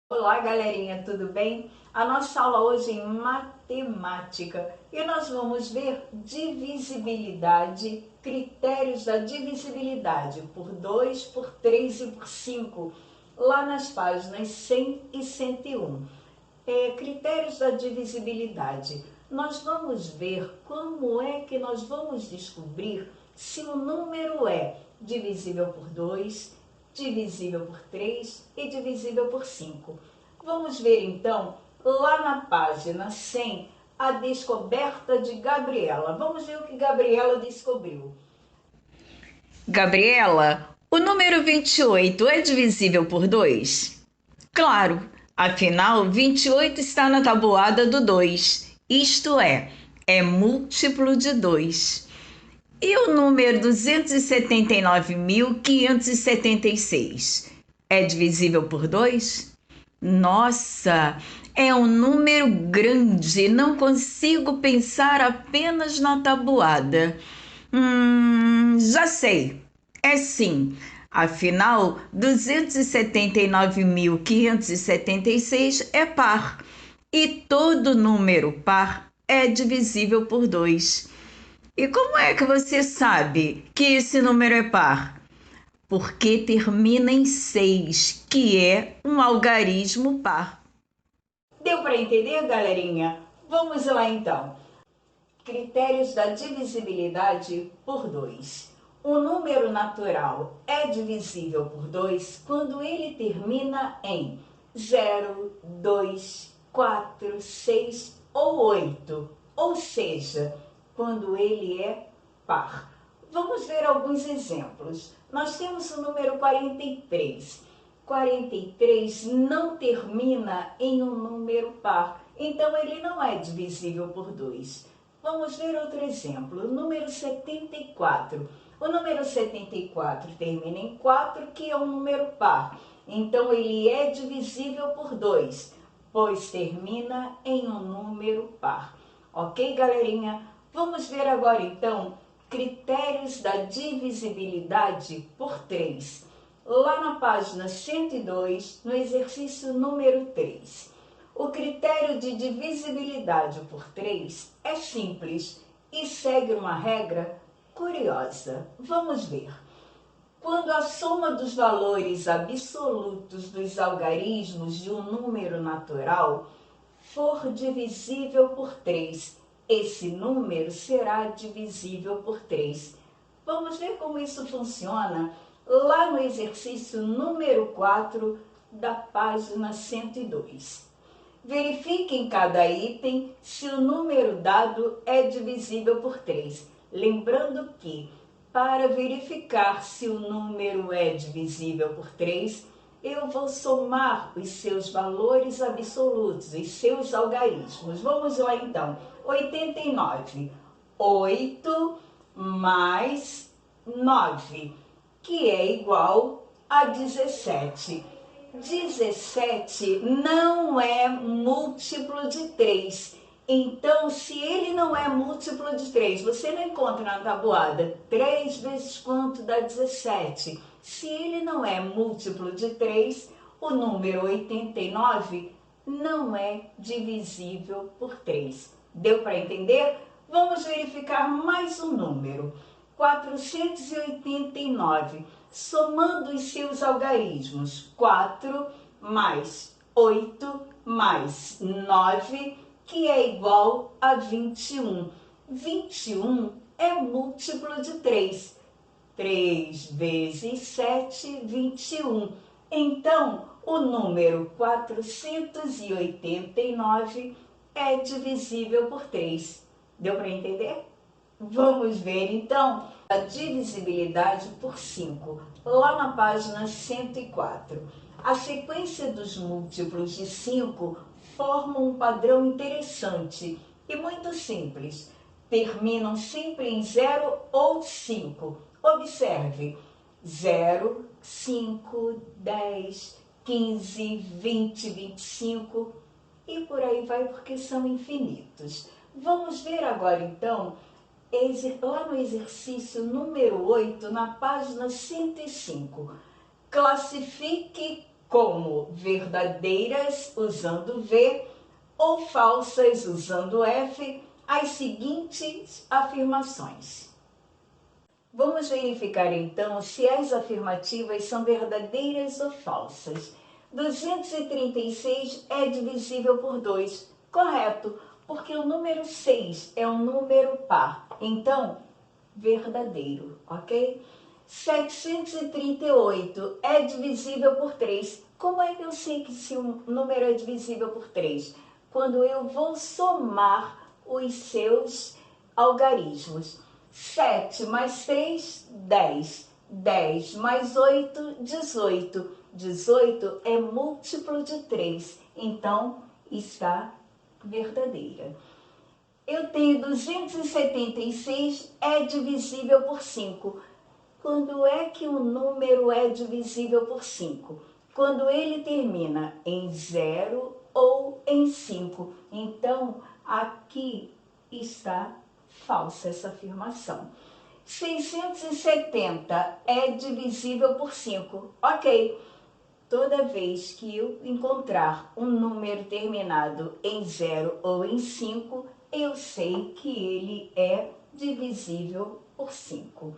Olá, galerinha, tudo bem? A nossa aula hoje é em matemática e nós vamos ver divisibilidade, critérios da divisibilidade por 2, por 3 e por 5, lá nas páginas 100 e 101. Critérios da divisibilidade. Nós vamos ver como é que nós vamos descobrir se o número é divisível por 2, divisível por 3 e divisível por 5. Vamos ver então, lá na página 100, a descoberta de Gabriela. Vamos ver o que Gabriela descobriu. Gabriela, o número 28 é divisível por 2? Claro, afinal, 28 está na tabuada do 2, isto é múltiplo de 2. E o número 279.576 é divisível por 2? Nossa, é um número grande, não consigo pensar apenas na tabuada. Já sei. É sim. Afinal, 279.576 é par e todo número par é divisível por 2. E como é que você sabe que esse número é par? Porque termina em 6, que é um algarismo par. Deu para entender, galerinha? Vamos lá então. Critérios da divisibilidade por 2. O número natural é divisível por 2 quando ele termina em 0, 2, 4, 6 ou 8, ou seja, quando ele é par. Vamos ver alguns exemplos. Nós temos o número 43. 43 não termina em um número par, então ele não é divisível por 2. Vamos ver outro exemplo, o número 74. O número 74 termina em 4, que é um número par. Então, ele é divisível por 2, pois termina em um número par. Ok, galerinha? Vamos ver agora, então, critérios da divisibilidade por 3. Lá na página 102, no exercício número 3. O critério de divisibilidade por 3 é simples e segue uma regra curiosa. Vamos ver. Quando a soma dos valores absolutos dos algarismos de um número natural for divisível por 3, esse número será divisível por 3. Vamos ver como isso funciona lá no exercício número 4 da página 102. Verifique em cada item se o número dado é divisível por 3. Lembrando que, para verificar se o número é divisível por 3, eu vou somar os seus valores absolutos, os seus algarismos. Vamos lá então. 89. 8 mais 9, que é igual a 17. 17 não é múltiplo de 3. Então, se ele não é múltiplo de 3, você não encontra na tabuada 3 vezes quanto dá 17. Se ele não é múltiplo de 3, o número 89 não é divisível por 3. Deu para entender? Vamos verificar mais um número. 489. Somando os seus algarismos, 4 mais 8 mais 9, que é igual a 21. 21 é múltiplo de 3. 3 vezes 7, 21. Então, o número 489 é divisível por 3. Deu para entender? Vamos ver então a divisibilidade por 5, lá na página 104. A sequência dos múltiplos de 5 forma um padrão interessante e muito simples. Terminam sempre em 0 ou 5. Observe: 0, 5, 10, 15, 20, 25 e por aí vai, porque são infinitos. Vamos ver agora então lá no exercício número 8, na página 105. Classifique como verdadeiras usando V ou falsas usando F, as seguintes afirmações. Vamos verificar então se as afirmativas são verdadeiras ou falsas. 236 é divisível por 2. Correto, porque o número 6 é um número par. Então, verdadeiro, ok? 738 é divisível por 3. Como é que eu sei que se um número é divisível por 3? Quando eu vou somar os seus algarismos. 7 mais 3, 10. 10 mais 8, 18. 18 é múltiplo de 3, então está verdadeira. Eu tenho 276 é divisível por 5. Quando é que um número é divisível por 5? Quando ele termina em 0 ou em 5. Então, aqui está falsa essa afirmação. 670 é divisível por 5. Ok. Toda vez que eu encontrar um número terminado em 0 ou em 5, eu sei que ele é divisível por 5.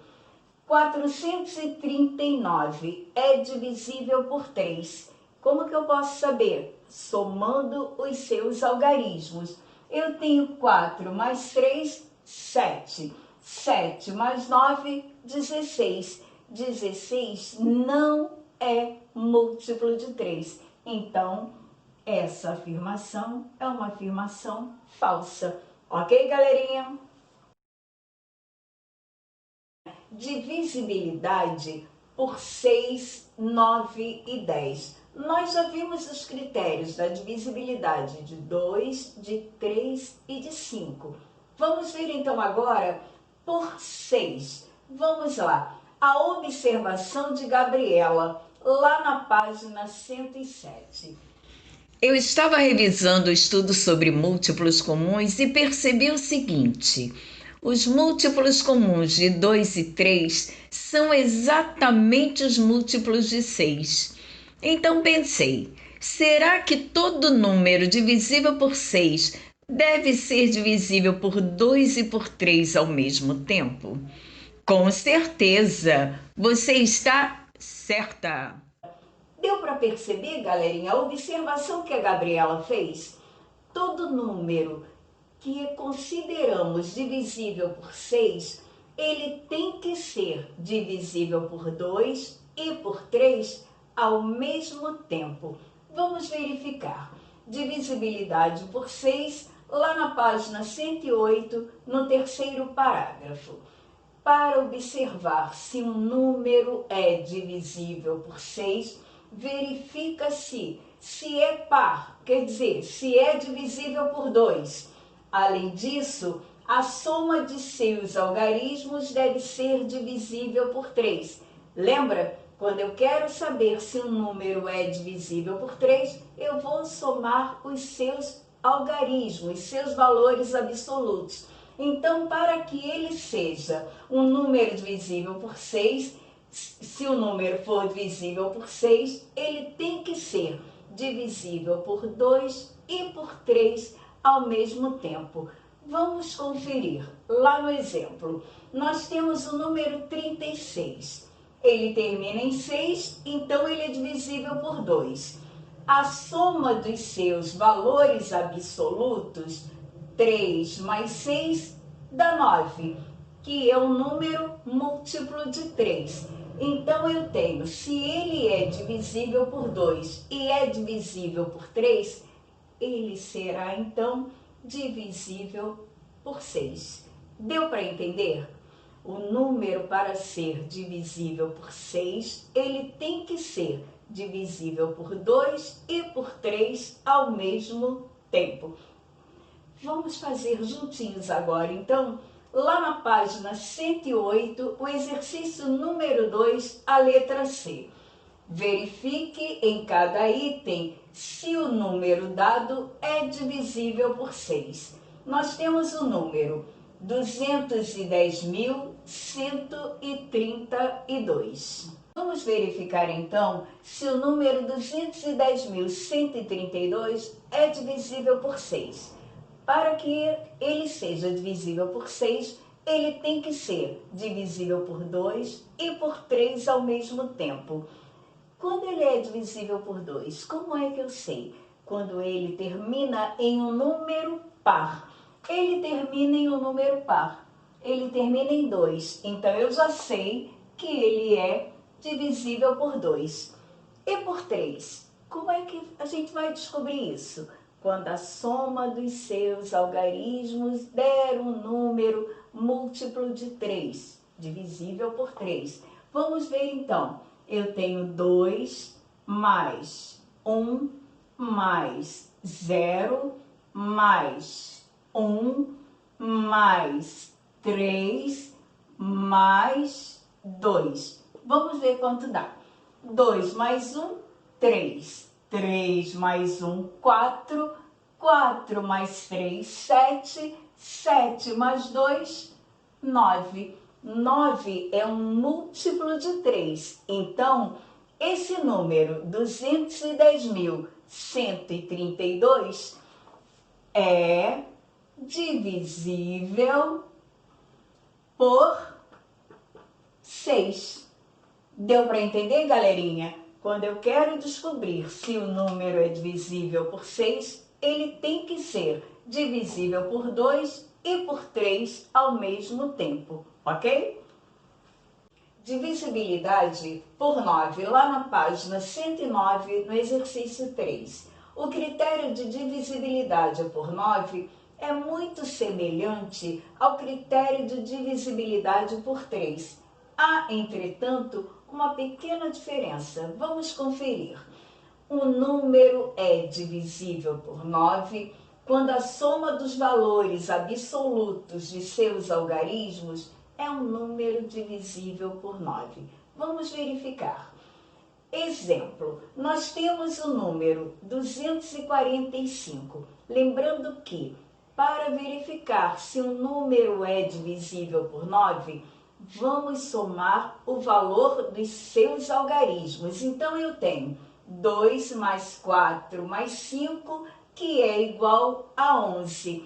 439 é divisível por 3. Como que eu posso saber? Somando os seus algarismos. Eu tenho 4 mais 3, 7. 7 mais 9, 16. 16 não é múltiplo de 3. Então, essa afirmação é uma afirmação falsa. Ok, galerinha? Divisibilidade por 6, 9 e 10. Nós já vimos os critérios da divisibilidade de 2, de 3 e de 5. Vamos ver então agora por 6. Vamos lá. A observação de Gabriela, lá na página 107. Eu estava revisando o estudo sobre múltiplos comuns e percebi o seguinte: os múltiplos comuns de 2 e 3 são exatamente os múltiplos de 6. Então pensei, será que todo número divisível por 6 deve ser divisível por 2 e por 3 ao mesmo tempo? Com certeza, você está certa! Deu para perceber, galerinha, a observação que a Gabriela fez? Todo número que consideramos divisível por 6, ele tem que ser divisível por 2 e por 3 ao mesmo tempo. Vamos verificar. Divisibilidade por 6, lá na página 108, no terceiro parágrafo. Para observar se um número é divisível por 6, verifica-se se é par, quer dizer, se é divisível por 2. Além disso, a soma de seus algarismos deve ser divisível por 3. Lembra? Quando eu quero saber se um número é divisível por 3, eu vou somar os seus algarismos, seus valores absolutos. Então, para que ele seja um número divisível por 6, se o número for divisível por 6, ele tem que ser divisível por 2 e por 3 ao mesmo tempo. Vamos conferir. Lá no exemplo, nós temos o número 36. Ele termina em 6, então ele é divisível por 2. A soma dos seus valores absolutos, 3 mais 6, dá 9, que é um número múltiplo de 3. Então, eu tenho, se ele é divisível por 2 e é divisível por 3, ele será, então, divisível por 6. Deu para entender? O número, para ser divisível por 6, ele tem que ser divisível por 2 e por 3 ao mesmo tempo. Vamos fazer juntinhos agora, então, lá na página 108, o exercício número 2, a letra C. Verifique em cada item se o número dado é divisível por 6. Nós temos o número 210.132. Vamos verificar então se o número 210.132 é divisível por 6. Para que ele seja divisível por 6, ele tem que ser divisível por 2 e por 3 ao mesmo tempo. Quando ele é divisível por 2, como é que eu sei? Quando ele termina em um número par. Ele termina em um número par. Ele termina em 2. Então eu já sei que ele é divisível por 2. E por 3? Como é que a gente vai descobrir isso? Quando a soma dos seus algarismos der um número múltiplo de 3, divisível por 3. Vamos ver então. Eu tenho 2 mais 1 mais 0 mais 1 mais 3 mais 2. Vamos ver quanto dá. 2 mais 1, 3. 3 mais 1, 4. 4 mais 3, 7. 7 mais 2, 9. 9 é um múltiplo de 3. Então, esse número 210.132 é divisível por 6. Deu para entender, galerinha? Quando eu quero descobrir se o número é divisível por 6, ele tem que ser divisível por 2 e por 3 ao mesmo tempo, ok? Divisibilidade por 9, lá na página 109, no exercício 3. O critério de divisibilidade por 9 é muito semelhante ao critério de divisibilidade por 3. Há, entretanto, uma pequena diferença. Vamos conferir. Um número é divisível por 9 quando a soma dos valores absolutos de seus algarismos é um número divisível por 9. Vamos verificar. Exemplo, nós temos o número 245. Lembrando que, para verificar se um número é divisível por 9, vamos somar o valor dos seus algarismos. Então, eu tenho 2 mais 4 mais 5, que é igual a 11.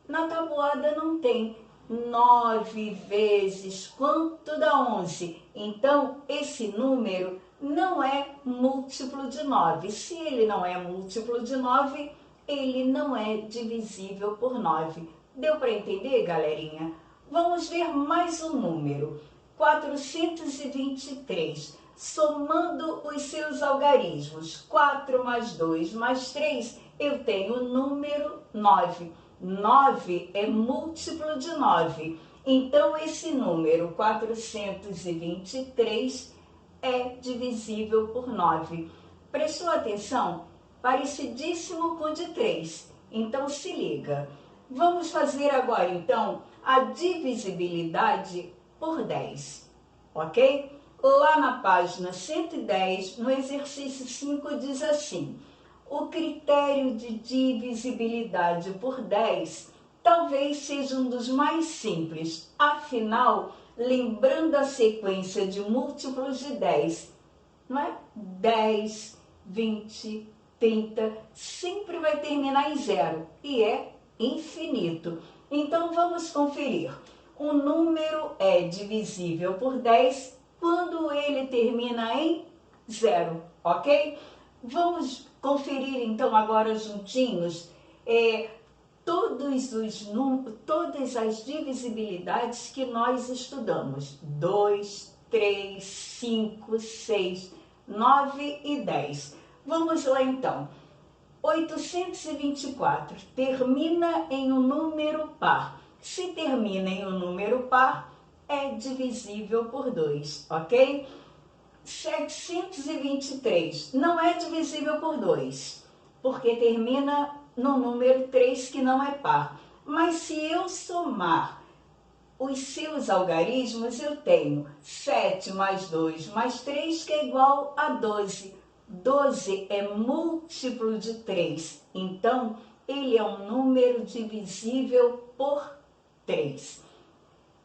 Na tabuada não tem 9 vezes quanto dá 11. Então, esse número não é múltiplo de 9. Se ele não é múltiplo de 9, ele não é divisível por 9. Deu para entender, galerinha? Vamos ver mais um número. 423. Somando os seus algarismos, 4 mais 2 mais 3, eu tenho o número 9. 9 é múltiplo de 9. Então, esse número 423 é divisível por 9. Prestou atenção? Parecidíssimo com o de 3. Então, se liga. Vamos fazer agora, então, a divisibilidade por 10, ok? Lá na página 110, no exercício 5, diz assim: o critério de divisibilidade por 10 talvez seja um dos mais simples, afinal, lembrando a sequência de múltiplos de 10, não é? 10, 20, 30, sempre vai terminar em 0 e é infinito. Então, vamos conferir. Um número é divisível por 10 quando ele termina em 0, ok? Vamos conferir então agora juntinhos todas as divisibilidades que nós estudamos. 2, 3, 5, 6, 9 e 10. Vamos lá então. 824 termina em um número par. Se termina em um número par, é divisível por 2, ok? 723 não é divisível por 2, porque termina no número 3, que não é par. Mas se eu somar os seus algarismos, eu tenho 7 mais 2 mais 3, que é igual a 12. 12 é múltiplo de 3, então ele é um número divisível por 3.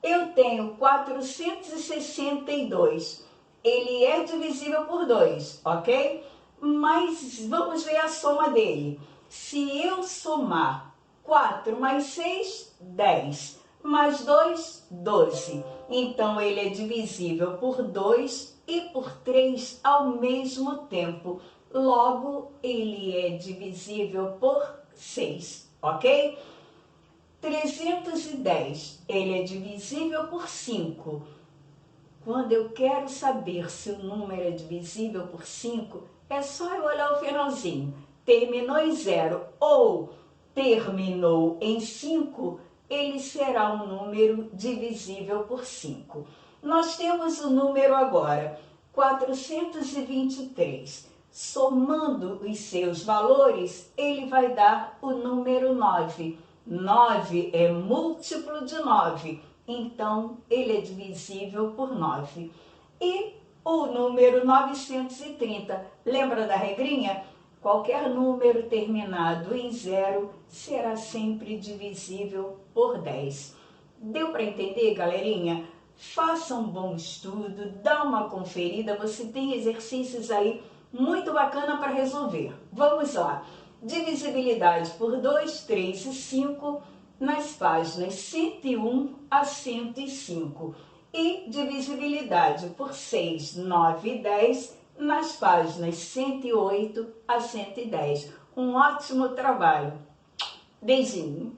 Eu tenho 462. ele é divisível por 2, ok? Mas vamos ver a soma dele. Se eu somar 4 mais 6, 10, mais 2, 12. Então, ele é divisível por 2 e por 3 ao mesmo tempo. Logo, ele é divisível por 6, ok? 310, ele é divisível por 5. Quando eu quero saber se o número é divisível por 5, é só eu olhar o finalzinho. Terminou em 0 ou terminou em 5, ele será um número divisível por 5. Nós temos o número agora, 423. Somando os seus valores, ele vai dar o número 9. 9 é múltiplo de 9, então ele é divisível por 9. E o número 930, lembra da regrinha? Qualquer número terminado em 0 será sempre divisível por 10. Deu para entender, galerinha? Faça um bom estudo, dá uma conferida, você tem exercícios aí muito bacana para resolver. Vamos lá! Divisibilidade por 2, 3 e 5 nas páginas 101 a 105. E divisibilidade por 6, 9 e 10 nas páginas 108 a 110. Um ótimo trabalho! Beijinho!